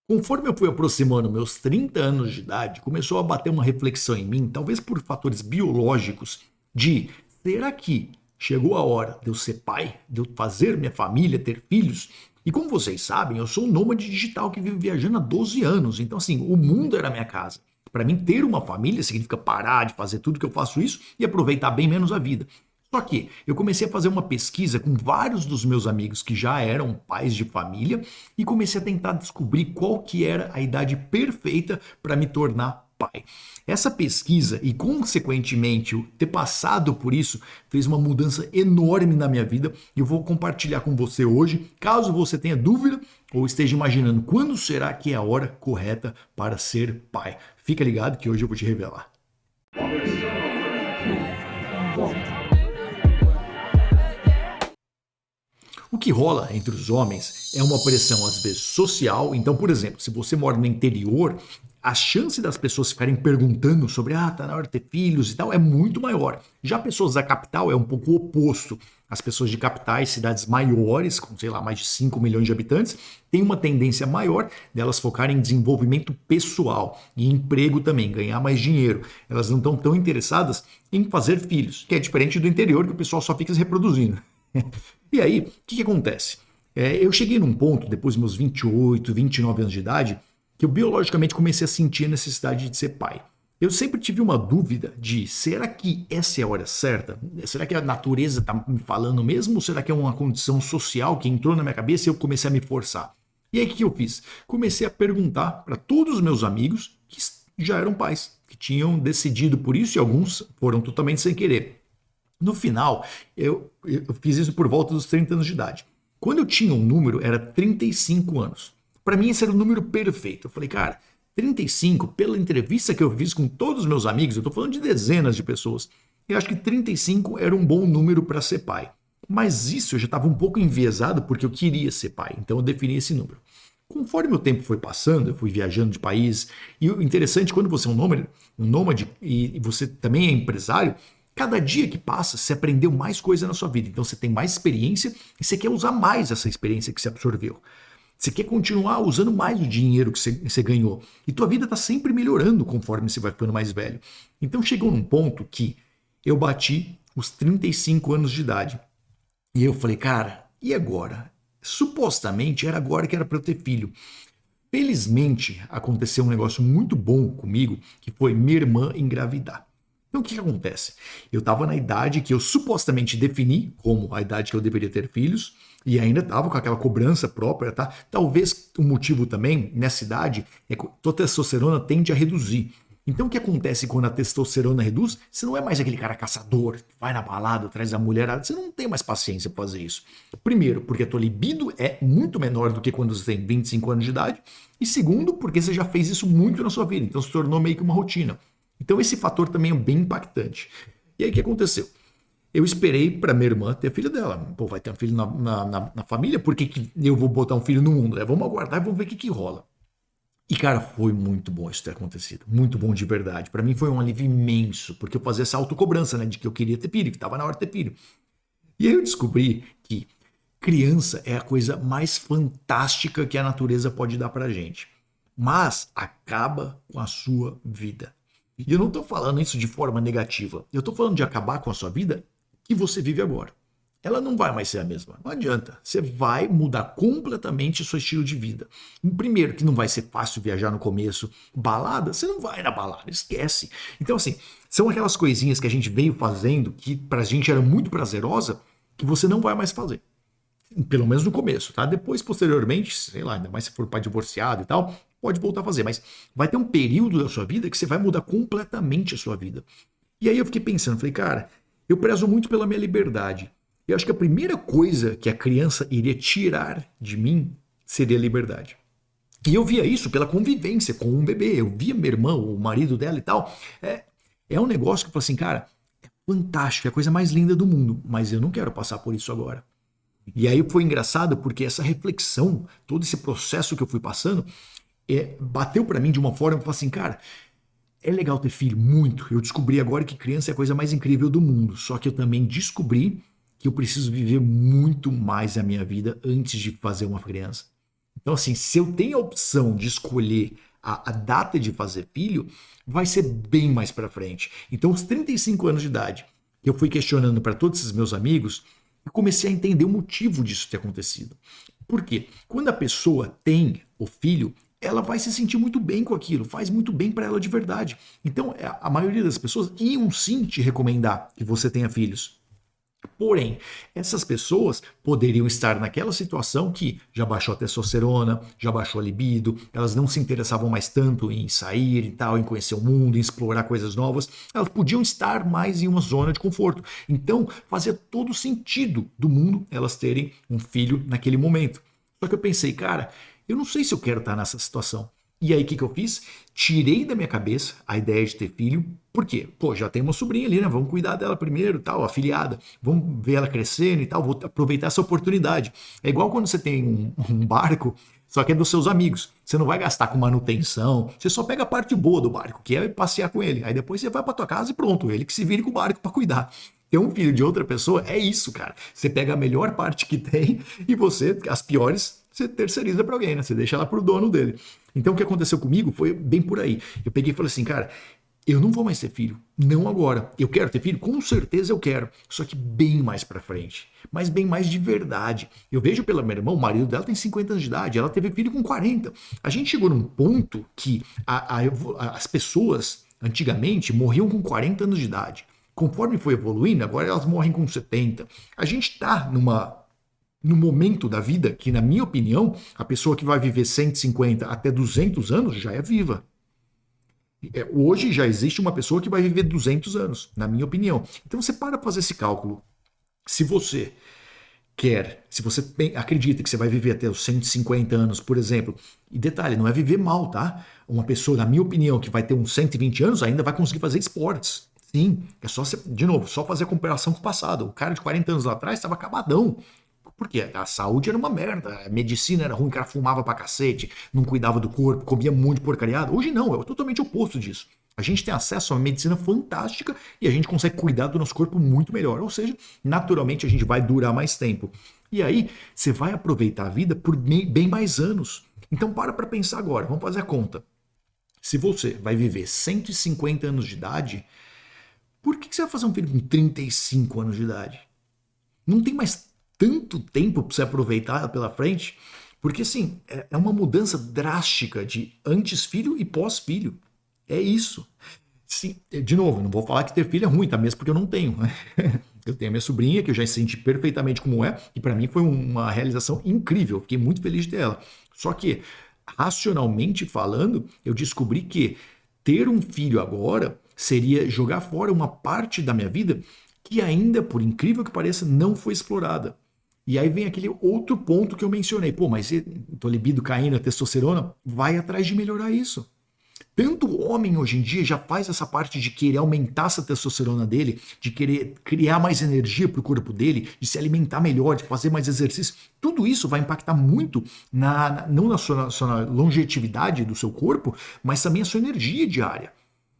Conforme eu fui aproximando meus 30 anos de idade, começou a bater uma reflexão em mim, talvez por fatores biológicos, de será que chegou a hora de eu ser pai, de eu fazer minha família, ter filhos? E como vocês sabem, eu sou um nômade digital que vive viajando há 12 anos, então assim, o mundo era minha casa. Para mim, ter uma família significa parar de fazer tudo que eu faço isso e aproveitar bem menos a vida. Só que eu comecei a fazer uma pesquisa com vários dos meus amigos que já eram pais de família e comecei a tentar descobrir qual que era a idade perfeita para me tornar pai. Essa pesquisa e, consequentemente, o ter passado por isso fez uma mudança enorme na minha vida e eu vou compartilhar com você hoje, caso você tenha dúvida ou esteja imaginando quando será que é a hora correta para ser pai. Fica ligado que hoje eu vou te revelar. O que rola entre os homens é uma pressão, às vezes, social. Então, por exemplo, se você mora no interior, a chance das pessoas ficarem perguntando sobre, tá na hora de ter filhos e tal, é muito maior. Já pessoas da capital é um pouco o oposto. As pessoas de capitais, cidades maiores, com, sei lá, mais de 5 milhões de habitantes, têm uma tendência maior delas focarem em desenvolvimento pessoal e emprego também, ganhar mais dinheiro. Elas não estão tão interessadas em fazer filhos, que é diferente do interior, que o pessoal só fica se reproduzindo. E aí, o que acontece? Eu cheguei num ponto, depois dos meus 28, 29 anos de idade, que eu biologicamente comecei a sentir a necessidade de ser pai. Eu sempre tive uma dúvida de, será que essa é a hora certa? Será que a natureza está me falando mesmo? Ou será que é uma condição social que entrou na minha cabeça e eu comecei a me forçar? E aí, o que eu fiz? Comecei a perguntar para todos os meus amigos que já eram pais, que tinham decidido por isso e alguns foram totalmente sem querer. No final, eu fiz isso por volta dos 30 anos de idade. Quando eu tinha um número, era 35 anos. Para mim, esse era o número perfeito. Eu falei, cara, 35, pela entrevista que eu fiz com todos os meus amigos, eu estou falando de dezenas de pessoas, eu acho que 35 era um bom número para ser pai. Mas isso eu já estava um pouco enviesado porque eu queria ser pai, então eu defini esse número. Conforme o tempo foi passando, eu fui viajando de país, e o interessante, quando você é um nômade e você também é empresário, cada dia que passa, você aprendeu mais coisa na sua vida. Então você tem mais experiência e você quer usar mais essa experiência que você absorveu. Você quer continuar usando mais o dinheiro que você ganhou. E tua vida está sempre melhorando conforme você vai ficando mais velho. Então chegou num ponto que eu bati os 35 anos de idade. E eu falei, cara, e agora? Supostamente era agora que era para eu ter filho. Felizmente aconteceu um negócio muito bom comigo, que foi minha irmã engravidar. Então o que acontece? Eu estava na idade que eu supostamente defini como a idade que eu deveria ter filhos e ainda estava com aquela cobrança própria, tá? Talvez o motivo também nessa idade é que a testosterona tende a reduzir. Então o que acontece quando a testosterona reduz? Você não é mais aquele cara caçador, que vai na balada, traz a mulherada, você não tem mais paciência para fazer isso. Primeiro, porque a tua libido é muito menor do que quando você tem 25 anos de idade. E segundo, porque você já fez isso muito na sua vida, então se tornou meio que uma rotina. Então esse fator também é bem impactante. E aí o que aconteceu? Eu esperei para minha irmã ter filho dela. Pô, vai ter um filho na família? Por que eu vou botar um filho no mundo? Vamos aguardar e vamos ver o que rola. E cara, foi muito bom isso ter acontecido. Muito bom de verdade. Para mim foi um alívio imenso, porque eu fazia essa autocobrança, né, de que eu queria ter filho, que estava na hora de ter filho. E aí eu descobri que criança é a coisa mais fantástica que a natureza pode dar pra gente. Mas acaba com a sua vida. E eu não estou falando isso de forma negativa. Eu estou falando de acabar com a sua vida que você vive agora. Ela não vai mais ser a mesma. Não adianta. Você vai mudar completamente o seu estilo de vida. Primeiro, que não vai ser fácil viajar no começo. Balada, você não vai na balada, esquece. Então, assim, são aquelas coisinhas que a gente veio fazendo que pra gente era muito prazerosa que você não vai mais fazer. Pelo menos no começo, tá? Depois, posteriormente, sei lá, ainda mais se for pai divorciado e tal, pode voltar a fazer. Mas vai ter um período da sua vida que você vai mudar completamente a sua vida. E aí eu fiquei pensando, falei, cara, eu prezo muito pela minha liberdade. Eu acho que a primeira coisa que a criança iria tirar de mim seria a liberdade. E eu via isso pela convivência com um bebê. Eu via meu irmão, o marido dela e tal. É um negócio que eu falo assim, cara, é fantástico, é a coisa mais linda do mundo. Mas eu não quero passar por isso agora. E aí foi engraçado porque essa reflexão, todo esse processo que eu fui passando, bateu pra mim de uma forma que eu falei assim, cara, é legal ter filho, muito. Eu descobri agora que criança é a coisa mais incrível do mundo. Só que eu também descobri que eu preciso viver muito mais a minha vida antes de fazer uma criança. Então, assim, se eu tenho a opção de escolher a data de fazer filho, vai ser bem mais para frente. Então, aos 35 anos de idade, eu fui questionando para todos esses meus amigos e comecei a entender o motivo disso ter acontecido. Por quê? Quando a pessoa tem o filho, ela vai se sentir muito bem com aquilo, faz muito bem para ela de verdade. Então, a maioria das pessoas iam sim te recomendar que você tenha filhos. Porém, essas pessoas poderiam estar naquela situação que já baixou a testosterona, já baixou a libido, elas não se interessavam mais tanto em sair e tal, em conhecer o mundo, em explorar coisas novas, elas podiam estar mais em uma zona de conforto. Então, fazia todo sentido do mundo elas terem um filho naquele momento. Só que eu pensei, cara, eu não sei se eu quero estar nessa situação. E aí, o que eu fiz? Tirei da minha cabeça a ideia de ter filho. Por quê? Pô, já tem uma sobrinha ali, né? Vamos cuidar dela primeiro, tal, afilhada. Vamos ver ela crescendo e tal. Vou aproveitar essa oportunidade. É igual quando você tem um barco, só que é dos seus amigos. Você não vai gastar com manutenção. Você só pega a parte boa do barco, que é passear com ele. Aí depois você vai para tua casa e pronto. Ele que se vire com o barco para cuidar. Ter um filho de outra pessoa é isso, cara. Você pega a melhor parte que tem e você, as piores, você terceiriza para alguém, né? Você deixa lá pro dono dele. Então o que aconteceu comigo foi bem por aí. Eu peguei e falei assim, cara, eu não vou mais ter filho, não agora. Eu quero ter filho? Com certeza eu quero. Só que bem mais pra frente. Mas bem mais de verdade. Eu vejo pela minha irmã, o marido dela tem 50 anos de idade, ela teve filho com 40. A gente chegou num ponto que as pessoas, antigamente, morriam com 40 anos de idade. Conforme foi evoluindo, agora elas morrem com 70. A gente está no momento da vida que, na minha opinião, a pessoa que vai viver 150 até 200 anos já é viva. Hoje já existe uma pessoa que vai viver 200 anos, na minha opinião. Então você para fazer esse cálculo. Se você se você acredita que você vai viver até os 150 anos, por exemplo, e detalhe, não é viver mal, tá? Uma pessoa, na minha opinião, que vai ter uns 120 anos ainda vai conseguir fazer esportes. Sim, é só, de novo, só fazer a comparação com o passado. O cara de 40 anos lá atrás estava acabadão. Porque a saúde era uma merda, a medicina era ruim, o cara fumava pra cacete, não cuidava do corpo, comia muito porcariado. Hoje não, é totalmente oposto disso. A gente tem acesso a uma medicina fantástica e a gente consegue cuidar do nosso corpo muito melhor. Ou seja, naturalmente a gente vai durar mais tempo. E aí, você vai aproveitar a vida por bem mais anos. Então para pensar agora, vamos fazer a conta. Se você vai viver 150 anos de idade, por que você vai fazer um filho com 35 anos de idade? Não tem mais tanto tempo para você aproveitar pela frente, porque assim, é uma mudança drástica de antes filho e pós-filho. É isso. Sim, de novo, não vou falar que ter filho é ruim, tá? Mesmo porque eu não tenho. Eu tenho a minha sobrinha, que eu já senti perfeitamente como é, e para mim foi uma realização incrível. Fiquei muito feliz de ter ela. Só que, racionalmente falando, eu descobri que ter um filho agora seria jogar fora uma parte da minha vida que ainda, por incrível que pareça, não foi explorada. E aí vem aquele outro ponto que eu mencionei. Pô, mas tua libido caindo, a testosterona, vai atrás de melhorar isso. Tanto o homem hoje em dia já faz essa parte de querer aumentar essa testosterona dele, de querer criar mais energia para o corpo dele, de se alimentar melhor, de fazer mais exercício. Tudo isso vai impactar muito, não na sua longevidade do seu corpo, mas também a sua energia diária.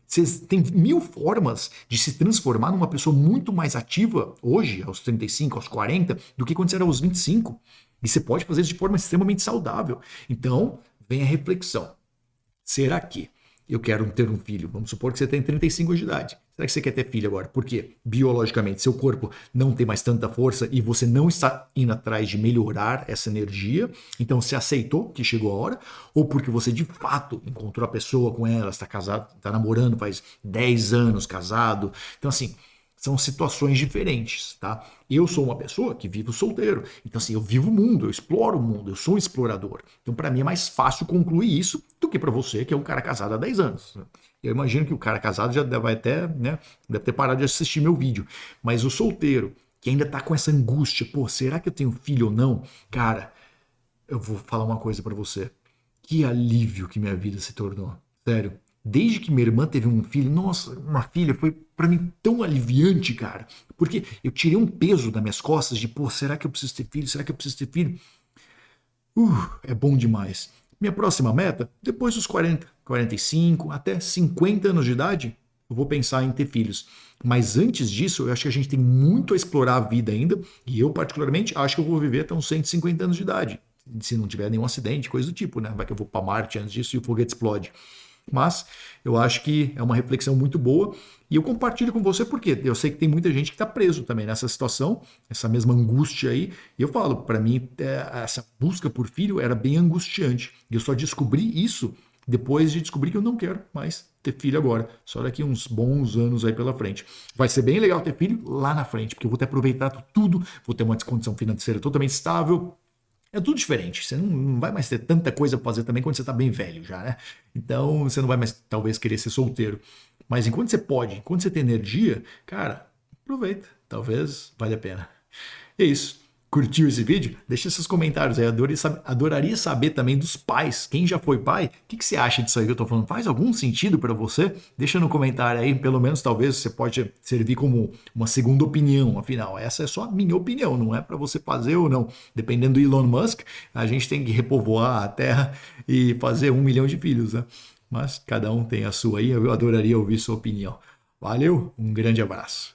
Você tem 1000 formas de se transformar numa pessoa muito mais ativa hoje, aos 35, aos 40, do que quando você era aos 25. E você pode fazer isso de forma extremamente saudável. Então, vem a reflexão. Será que eu quero ter um filho? Vamos supor que você tem 35 anos de idade. Será que você quer ter filho agora? Porque, biologicamente, seu corpo não tem mais tanta força e você não está indo atrás de melhorar essa energia, então você aceitou que chegou a hora, ou porque você de fato encontrou a pessoa com ela, está casado, está namorando faz 10 anos, casado. Então, assim, são situações diferentes, tá? Eu sou uma pessoa que vivo solteiro. Então, assim, eu vivo o mundo, eu exploro o mundo, eu sou um explorador. Então, para mim é mais fácil concluir isso do que para você, que é um cara casado há 10 anos. Eu imagino que o cara casado já vai até, né, deve ter parado de assistir meu vídeo. Mas o solteiro, que ainda tá com essa angústia, pô, será que eu tenho filho ou não? Cara, eu vou falar uma coisa para você. Que alívio que minha vida se tornou. Sério. Desde que minha irmã teve um filho, nossa, uma filha, foi pra mim tão aliviante, cara. Porque eu tirei um peso das minhas costas de, pô, será que eu preciso ter filho? Será que eu preciso ter filho? É bom demais. Minha próxima meta, depois dos 40, 45, até 50 anos de idade, eu vou pensar em ter filhos. Mas antes disso, eu acho que a gente tem muito a explorar a vida ainda. E eu, particularmente, acho que eu vou viver até uns 150 anos de idade. se não tiver nenhum acidente, coisa do tipo, né? Vai que eu vou para Marte antes disso e o foguete explode. Mas eu acho que é uma reflexão muito boa e eu compartilho com você porque eu sei que tem muita gente que está preso também nessa situação, essa mesma angústia aí. E eu falo, para mim, essa busca por filho era bem angustiante. E eu só descobri isso depois de descobrir que eu não quero mais ter filho agora, só daqui uns bons anos aí pela frente. Vai ser bem legal ter filho lá na frente, porque eu vou ter aproveitado tudo, vou ter uma condição financeira totalmente estável, é tudo diferente. Você não vai mais ter tanta coisa pra fazer também quando você tá bem velho já, né? Então você não vai mais talvez querer ser solteiro. Mas enquanto você pode, enquanto você tem energia, cara, aproveita. Talvez valha a pena. E é isso. Curtiu esse vídeo? Deixa seus comentários aí. Adoraria saber também dos pais. Quem já foi pai, o que você acha disso aí que eu tô falando? Faz algum sentido para você? Deixa no comentário aí. Pelo menos talvez você pode servir como uma segunda opinião. Afinal, essa é só a minha opinião. Não é para você fazer ou não. Dependendo do Elon Musk, a gente tem que repovoar a Terra e fazer 1 milhão de filhos, né? Mas cada um tem a sua aí. Eu adoraria ouvir sua opinião. Valeu, um grande abraço.